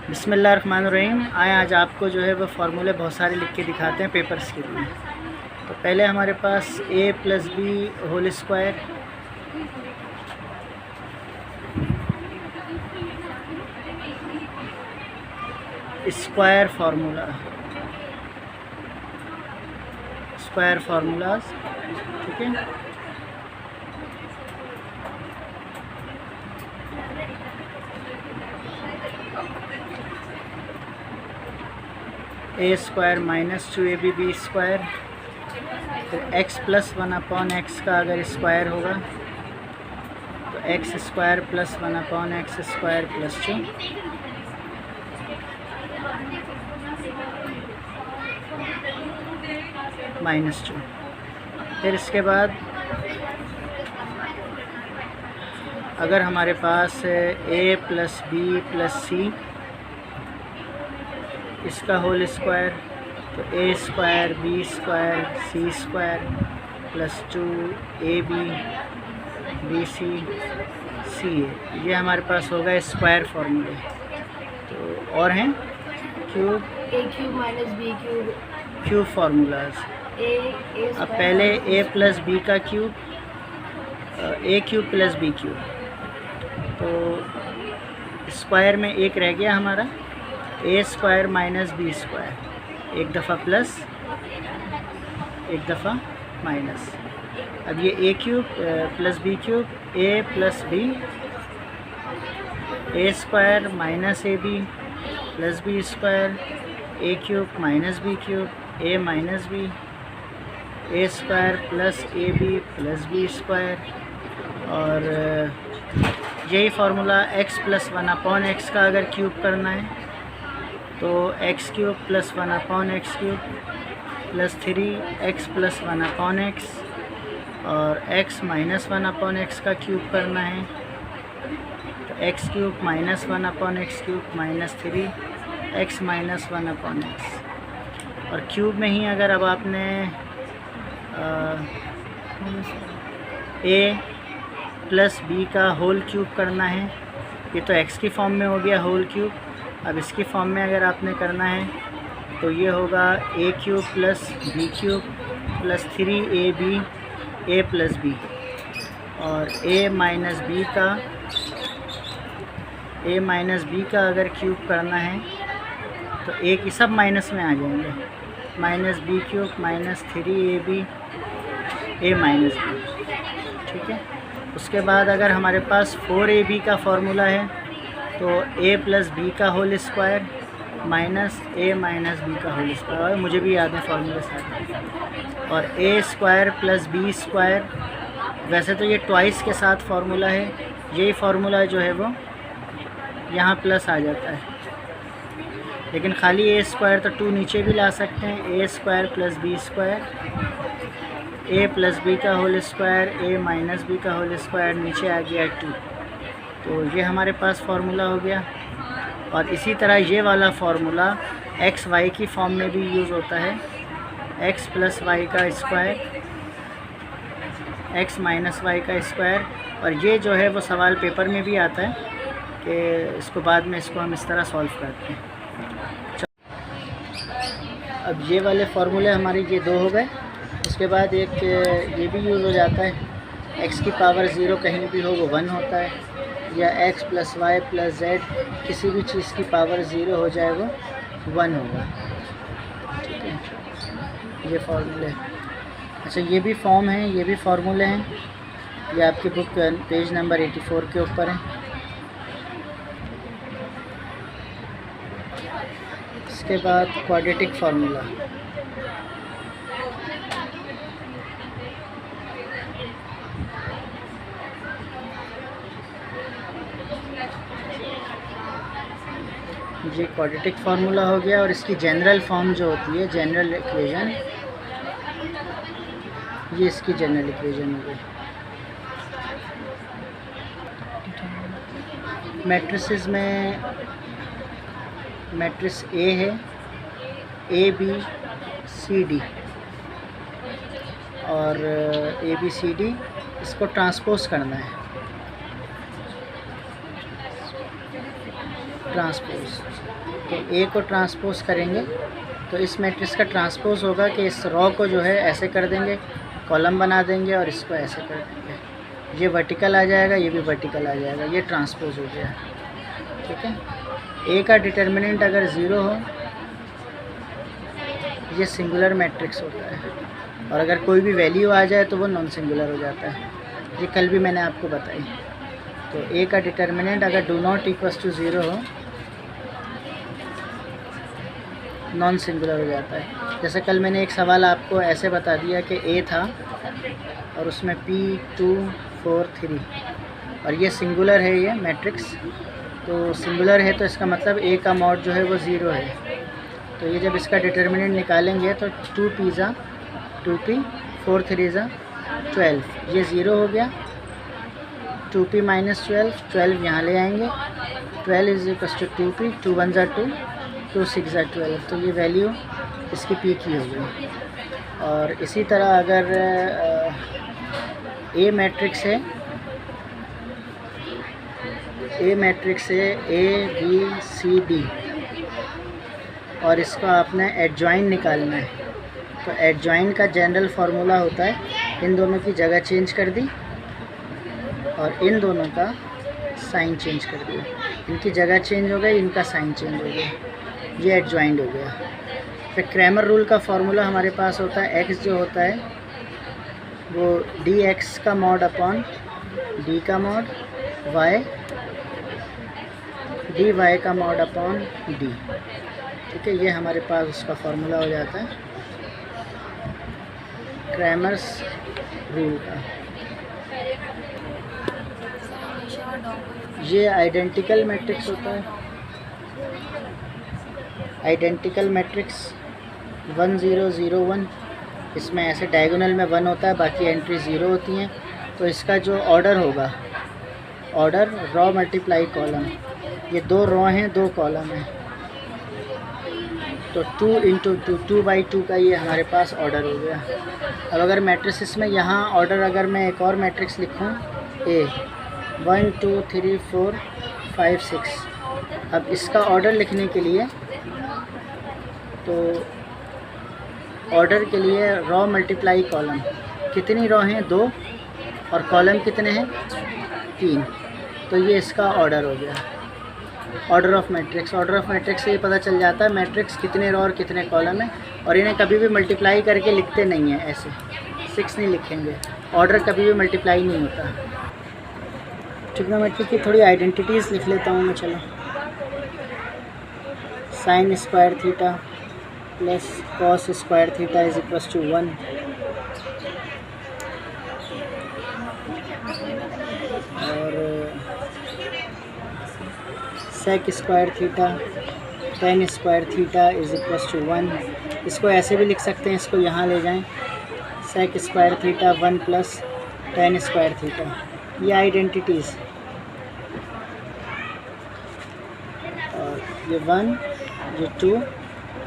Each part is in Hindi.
बिस्मिल्लाहिर्रहमानिर्रहीम। आज आपको जो है वो फार्मूले बहुत सारे लिख के दिखाते हैं पेपर्स के लिए। तो पहले हमारे पास a + b whole square, square formulas, ठीक है। a square minus 2ab square, फिर x + 1/x का अगर स्क्वायर होगा तो x स्क्वायर + 1/x स्क्वायर + 2, -2। फिर इसके बाद अगर हमारे पास a + b + c इसका होल स्क्वायर, तो a square b square c square + 2ab bc ca, ये हमारे पास होगा स्क्वायर फार्मूले। तो और हैं क्यूब, क्यूब फार्मूलाज। अब पहले a + b का cube, a cube + b cube, तो स्क्वायर में एक रह गया हमारा a square minus b square, एक दफ़ा प्लस एक दफ़ा माइनस। अब ये a cube + b cube, a + b, a square minus ab + b square, a cube minus b cube, a minus b, a square + ab + b square. और यही फार्मूला x + 1/x का अगर क्यूब करना है तो x cube + 1/x cube + 3x + 1/x, और x - 1/x का क्यूब करना है तो x cube - 1/x cube -3x - 1/x। और क्यूब में ही अगर अब आपने a + b का होल क्यूब करना है, ये तो x की फॉर्म में हो गया होल क्यूब। अब इसकी फॉर्म में अगर आपने करना है तो ये होगा a cube + b cube + 3ab a + b, और a - b का अगर क्यूब करना है तो a की सब माइनस में आ जाएंगे, -b cube -3ab a - b, ठीक है। उसके बाद अगर हमारे पास 4ab का फार्मूला है तो a + b का whole square minus a - b का होल स्क्वायर, मुझे भी याद है फार्मूले साथ, और a स्क्वायर + b स्क्वायर। वैसे तो ये ट्वाइस के साथ फार्मूला है, यही फार्मूला जो है वो यहाँ प्लस आ जाता है, लेकिन खाली a स्क्वायर तो 2 नीचे भी ला सकते हैं, a square + b square, a + b का होल स्क्वायर, a - b का होल स्क्वायर, नीचे आ गया 2। तो ये हमारे पास फार्मूला हो गया। और इसी तरह ये वाला फार्मूला x y की फॉर्म में भी यूज़ होता है, x + y का स्क्वायर, x - y का स्क्वायर। और ये जो है वो सवाल पेपर में भी आता है कि इसको बाद में इसको हम इस तरह सॉल्व करते हैं। अब ये वाले फार्मूले हमारे ये 2 हो गए। उसके बाद एक ये भी यूज़ हो जाता है, x की पावर 0 कहीं भी हो वो 1 होता है, या x + y + z किसी भी चीज़ की पावर 0 हो जाए वो 1 होगा, ठीक है। ये फार्मूले, अच्छा ये भी फॉर्म है, ये भी फार्मूले हैं, ये आपकी बुक पेज नंबर 84 के ऊपर है। इसके बाद क्वाड्रेटिक फार्मूला, ये क्वाड्रेटिक फार्मूला हो गया। और इसकी जनरल फॉर्म जो होती है, जनरल इक्वेशन, ये इसकी जनरल इक्वेशन हो गई। मैट्रिसेस में मैट्रिक्स A है, A B C D, और A B C D इसको ट्रांसपोज करना है। ट्रांसपोज। तो ए को ट्रांसपोज करेंगे तो इस मैट्रिक्स का ट्रांसपोज होगा कि इस रो को जो है ऐसे कर देंगे, कॉलम बना देंगे और इसको ऐसे कर देंगे, ये वर्टिकल आ जाएगा, ये भी वर्टिकल आ जाएगा, ये ट्रांसपोज हो गया। ठीक है, ए का डिटर्मिनेंट अगर 0 हो ये सिंगुलर मैट्रिक्स होता है, और अगर कोई भी वैल्यू आ जाए तो वो नॉन सिंगुलर हो जाता है। ये कल भी मैंने आपको बताई। तो ए का डिटर्मिनेंट अगर डू नॉट इक्वल्स टू 0 हो नॉन सिंगुलर हो जाता है। जैसे कल मैंने एक सवाल आपको ऐसे बता दिया कि ए था और उसमें P 2 4 3 और ये सिंगुलर है, ये मैट्रिक्स तो सिंगुलर है, तो इसका मतलब ए का मॉड जो है वो 0 है। तो ये जब इसका डिटर्मिनेंट निकालेंगे तो 2p ज़ा 2p 4 3 ज़ा 12, ये 0 हो गया। 2p माइनस 12 यहाँ ले आएंगे, 12 इज इक्वल टू 2p, 2 1 ज़ा 2, 2 6 ज़ा 12, तो ये वैल्यू इसकी p की हो गई। और इसी तरह अगर ए मैट्रिक्स है, ए मैट्रिक्स है A B C D और इसको आपने एडजॉइन निकालना है। तो एडजॉइन का जनरल फार्मूला होता है, इन दोनों की जगह चेंज कर दी और इन दोनों का साइन चेंज कर दिया, इनकी जगह चेंज हो गई, इनका साइन चेंज हो गया, ये एडजॉइंड हो गया। फिर क्रैमर रूल का फार्मूला हमारे पास होता है, x जो होता है वो dx का मॉड अपॉन d का मॉड, y dy का मॉड अपॉन d। ठीक है, ये हमारे पास उसका फार्मूला हो जाता है क्रैमर्स रूल का। ये आइडेंटिकल मैट्रिक्स होता है, आइडेंटिकल मैट्रिक्स 1 0 0 1, इसमें ऐसे डायगोनल में 1 होता है, बाकी एंट्री 0 होती हैं। तो इसका जो ऑर्डर होगा, ऑर्डर रॉ मल्टीप्लाई कॉलम, ये 2 रो हैं 2 कॉलम हैं, तो 2 इंटू 2 बाई 2 का ये हमारे पास ऑर्डर हो गया। अब अगर मैट्रिक्स में यहाँ ऑर्डर, अगर मैं एक और मैट्रिक्स लिखूँ ए 1 2 3 4 5 6, अब इसका ऑर्डर लिखने के लिए तो ऑर्डर के लिए रॉ मल्टीप्लाई कॉलम, कितनी रॉ हैं 2 और कॉलम कितने हैं 3, तो ये इसका ऑर्डर हो गया, order of matrix. Order of matrix से ये पता चल जाता है मैट्रिक्स कितने रो और कितने कॉलम है, और इन्हें कभी भी मल्टीप्लाई करके लिखते नहीं हैं, ऐसे 6 नहीं लिखेंगे, ऑर्डर कभी भी मल्टीप्लाई नहीं होता। ट्रिग्नोमेट्री की थोड़ी आइडेंटिटीज़ लिख लेता हूँ मैं, चलो। Sine square theta plus cos square theta is equal to 1, और sec square theta tan square theta is equal to 1। इसको ऐसे भी लिख सकते हैं, इसको यहाँ ले जाएं, sec square theta 1 plus tan square theta, ये आइडेंटिटीज़। और ये 1, ये 2,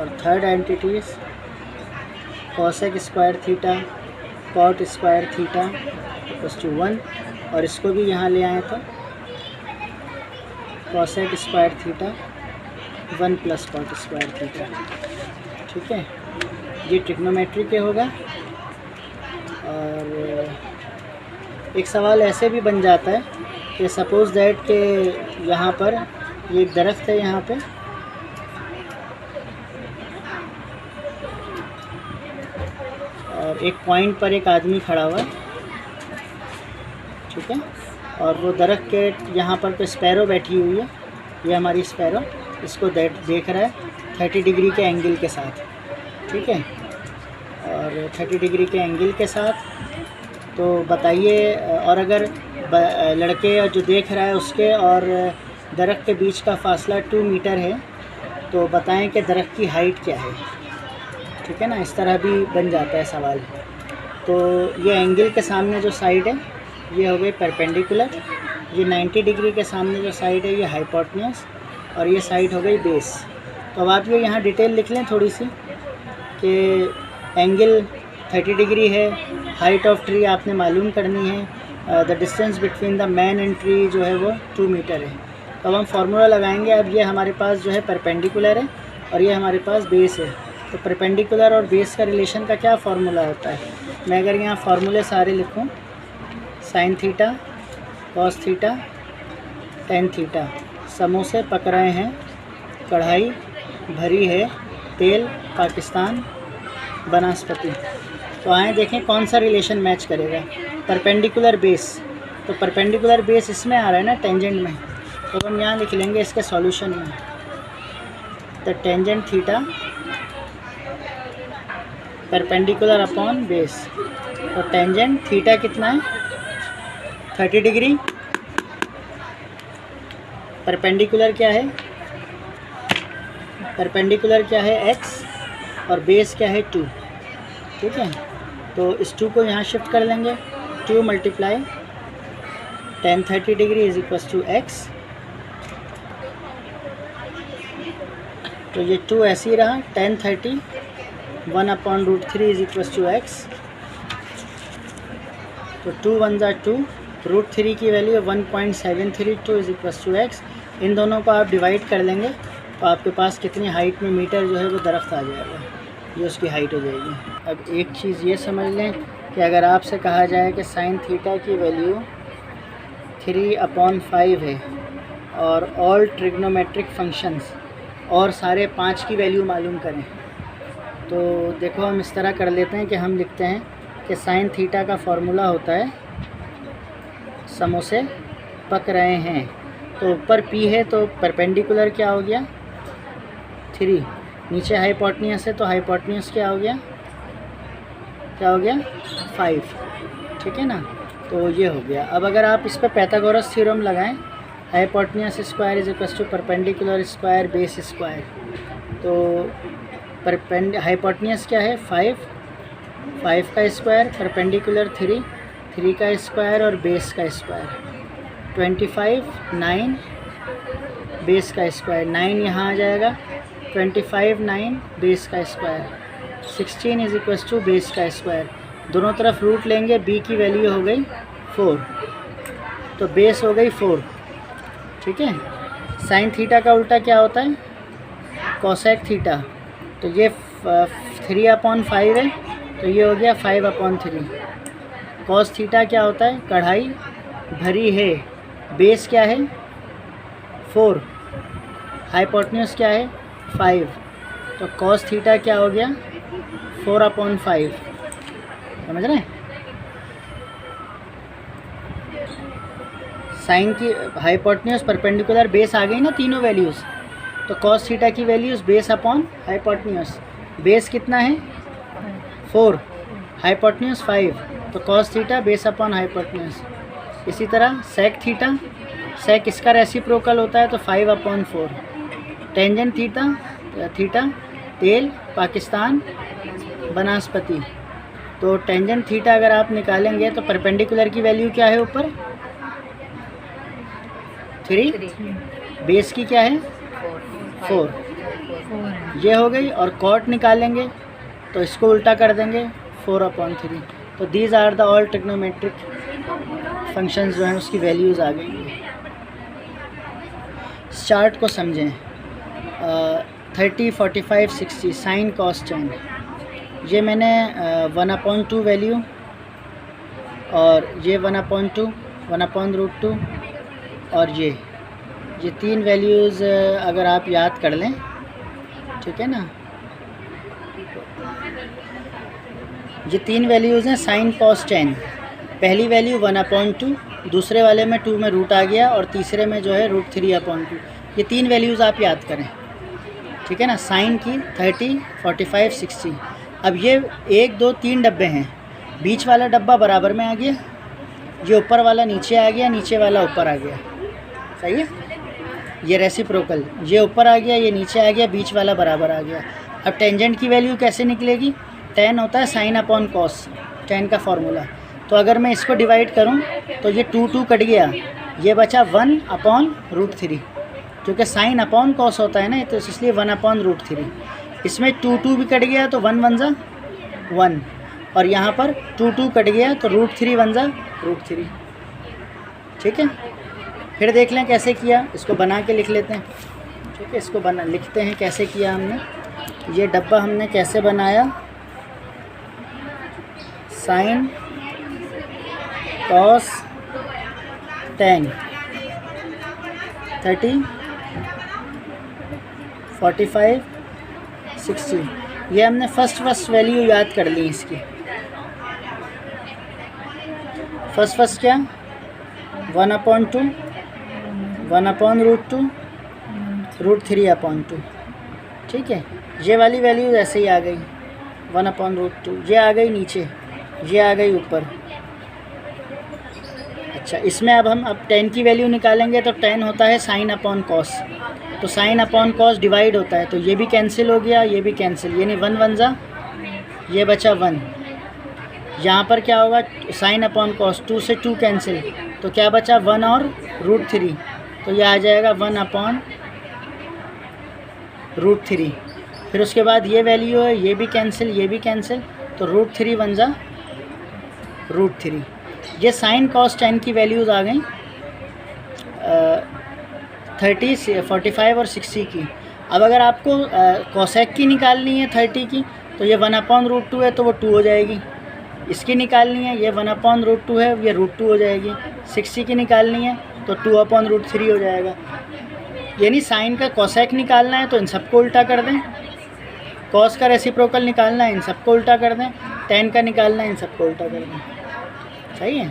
और third identities cosec square theta cot square theta equal to 1, और इसको भी यहाँ ले आए तो cosec square theta 1 plus cot square theta. ठीक है, ये ट्रिग्नोमेट्री के होगा। और एक सवाल ऐसे भी बन जाता है कि सपोज़ दैट के यहाँ पर ये एक दरख्त है, यहाँ पे और एक पॉइंट पर एक आदमी खड़ा हुआ है, ठीक है, और वो दरख्त के यहाँ पर तो स्पैरो बैठी हुई है, ये हमारी स्पैरो इसको देख रहा है 30 डिग्री के एंगल के साथ। ठीक है, और 30 डिग्री के एंगल के साथ, तो बताइए, और अगर लड़के जो देख रहा है उसके और दरख्त के बीच का फासला 2 मीटर है, तो बताएं कि दरख्त की हाइट क्या है। ठीक है ना, इस तरह भी बन जाता है सवाल। तो ये एंगल के सामने जो साइड है ये हो गई परपेंडिकुलर, ये 90 डिग्री के सामने जो साइड है ये हाइपोटेन्यूज, और ये साइड हो गई बेस। तो अब आप ये यहाँ डिटेल लिख लें थोड़ी सी कि एंगल 30 डिग्री है, हाइट ऑफ ट्री आपने मालूम करनी है, the distance between the man and tree जो है वो 2 मीटर है। तो अब हम फार्मूला लगाएंगे। अब ये हमारे पास जो है परपेंडिकुलर है और ये हमारे पास बेस है। तो परपेंडिकुलर और बेस का रिलेशन का क्या फार्मूला होता है? मैं अगर यहाँ फार्मूले सारे लिखूँ, sine theta, cos theta, tan theta. समोसे पक रहे हैं, कढ़ाई भरी है, तेल पाकिस्तान, वनस्पति। तो आए देखें कौन सा रिलेशन मैच करेगा। परपेंडिकुलर बेस, तो परपेंडिकुलर बेस इसमें आ रहा है ना, टेंजेंट में। तो हम यहाँ लिख लेंगे इसके सॉल्यूशन में, तो tangent theta perpendicular upon base. तो टेंजेंट थीटा कितना है? 30 डिग्री। परपेंडिकुलर क्या है? परपेंडिकुलर क्या है? x और बेस क्या है? 2। ठीक है, तो इस 2 को यहाँ शिफ्ट कर लेंगे। 2 multiply tan 30 degree is equal to x। तो ये 2 ऐसे ही रहा, tan 30 1/√3 is equal to x। तो 2 1 ज़ा 2, √3 की value 1.732 is equal to x। इन दोनों को आप डिवाइड कर लेंगे तो आपके पास कितनी हाइट में मीटर जो है वो दरख्त आ जाएगा, ये उसकी हाइट हो जाएगी। अब एक चीज़ ये समझ लें कि अगर आपसे कहा जाए कि साइन थीटा की वैल्यू 3/5 है और ऑल ट्रिग्नोमेट्रिक फंक्शंस और सारे 5 की वैल्यू मालूम करें, तो देखो हम इस तरह कर लेते हैं कि हम लिखते हैं कि साइन थीटा का फॉर्मूला होता है समोसे पक रहे हैं। तो ऊपर p है तो परपेंडिकुलर क्या हो गया? 3, नीचे हाइपोटेन्यूस है तो हाइपोटेन्यूस क्या हो गया? 5। ठीक है ना, तो ये हो गया। अब अगर आप इस पर पाइथागोरस थ्योरम लगाएं, hypotenuse square is equal to perpendicular square base square. तो हाइपोटेन्यूस क्या है? 5 का स्क्वायर, परपेंडिकुलर 3 का स्क्वायर और बेस का स्क्वायर 25, 9 बेस का स्क्वायर, 9 यहाँ आ जाएगा, 25 9 बेस का square, 16 is equal to base का स्क्वायर। दोनों तरफ रूट लेंगे, b की वैल्यू हो गई 4, तो बेस हो गई 4। ठीक है, साइन थीटा का उल्टा क्या होता है? Cosec theta. तो ये 3/5 है तो ये हो गया 5/3। कॉस थीटा क्या होता है? कढ़ाई भरी है, बेस क्या है? 4, हाइपोटेन्यूस क्या है? 5। तो कॉस थीटा क्या हो गया? 4/5। समझ रहे हैं? साइन की हाइपोटेन्यूस परपेंडिकुलर बेस आ गई ना तीनों वैल्यूज़। तो कॉस थीटा की values base upon hypotenuse. Base कितना है? 4, हाइपोटेन्यूस 5, तो cos theta base upon hypotenuse. इसी तरह सेक थीटा, सेक इसका रेसिप्रोकल होता है तो 5/4। टेंजेंट थीटा तेल पाकिस्तान वनस्पति। तो टेंजेंट थीटा अगर आप निकालेंगे तो परपेंडिकुलर की वैल्यू क्या है? ऊपर 3, बेस की क्या है? 4, ये हो गई। और कॉट निकालेंगे तो इसको उल्टा कर देंगे 4/3। तो these are the all trigonometric functions जो हैं उसकी वैल्यूज़ आ गई। इस चार्ट को समझें। 30, 45, 60 साइन कॉस टेन, ये मैंने 1/2 वैल्यू और ये 1/2, 1/√2 और ये 3 वैल्यूज़ अगर आप याद कर लें, ठीक है ना। ये 3 वैल्यूज़ हैं साइन कॉस टेन। पहली वैल्यू 1/2, दूसरे वाले में 2 में रूट आ गया और तीसरे में जो है √3/2। ये 3 वैल्यूज़ आप याद करें, ठीक है ना। साइन की 30, 45, 60। अब ये 1, 2, 3 डब्बे हैं, बीच वाला डब्बा बराबर में आ गया, ये ऊपर वाला नीचे आ गया, नीचे वाला ऊपर आ गया, सही है। ये रेसिप्रोकल, ये ऊपर आ गया, ये नीचे आ गया, बीच वाला बराबर आ गया। अब टेंजेंट की वैल्यू कैसे निकलेगी? tan होता है साइन अपॉन कॉस, tan का फॉर्मूला। तो अगर मैं इसको डिवाइड करूं तो ये 2 कट गया, ये बचा 1/√3, क्योंकि साइन अपॉन कॉस होता है ना, तो इसलिए 1/√3। इसमें 2 भी कट गया तो 1 1 ज़ा 1, और यहाँ पर 2 कट गया तो √3 1 ज़ा √3, ठीक है। फिर देख लें कैसे किया, इसको बना के लिख लेते हैं। ठीक है, इसको बना लिखते हैं कैसे किया हमने। ये डब्बा हमने कैसे बनाया, साइन कॉस टेन 30 45 60, ये हमने फर्स्ट वैल्यू याद कर ली इसकी। फर्स्ट क्या, 1/2 1/√2 √3/2। ठीक है, ये वाली वैल्यू ऐसे ही आ गई 1/√2, ये आ गई नीचे, ये आ गई ऊपर। अच्छा, इसमें अब हम 10 की वैल्यू निकालेंगे तो 10 होता है साइन अपॉन कॉस, तो साइन अपॉन कॉस डिवाइड होता है, तो ये भी कैंसिल हो गया, ये भी कैंसिल, यानी 1 1 जा, ये बचा 1। यहाँ पर क्या होगा, साइन अपॉन कॉस 2 से 2 कैंसिल, तो क्या बचा 1 और √3, तो ये आ जाएगा 1/√3। फिर उसके बाद ये वैल्यू है, ये भी कैंसिल, ये भी कैंसिल, तो √3 1 जा √3। ये साइन कॉस 10 की वैल्यूज़ आ गई 30 45 और 60 की। अब अगर आपको कोसेक की निकालनी है 30 की, तो ये 1/√2 है तो वो 2 हो जाएगी। इसकी निकालनी है, ये 1/√2 है, ये √2 हो जाएगी। 60 की निकालनी है तो 2/√3 हो जाएगा। यानी साइन का कोसेक निकालना है तो इन सबको उल्टा कर दें, कॉस का रेसिप्रोकल निकालना है इन सबको उल्टा कर दें, 10 का निकालना है इन सबको उल्टा कर दें। सही है।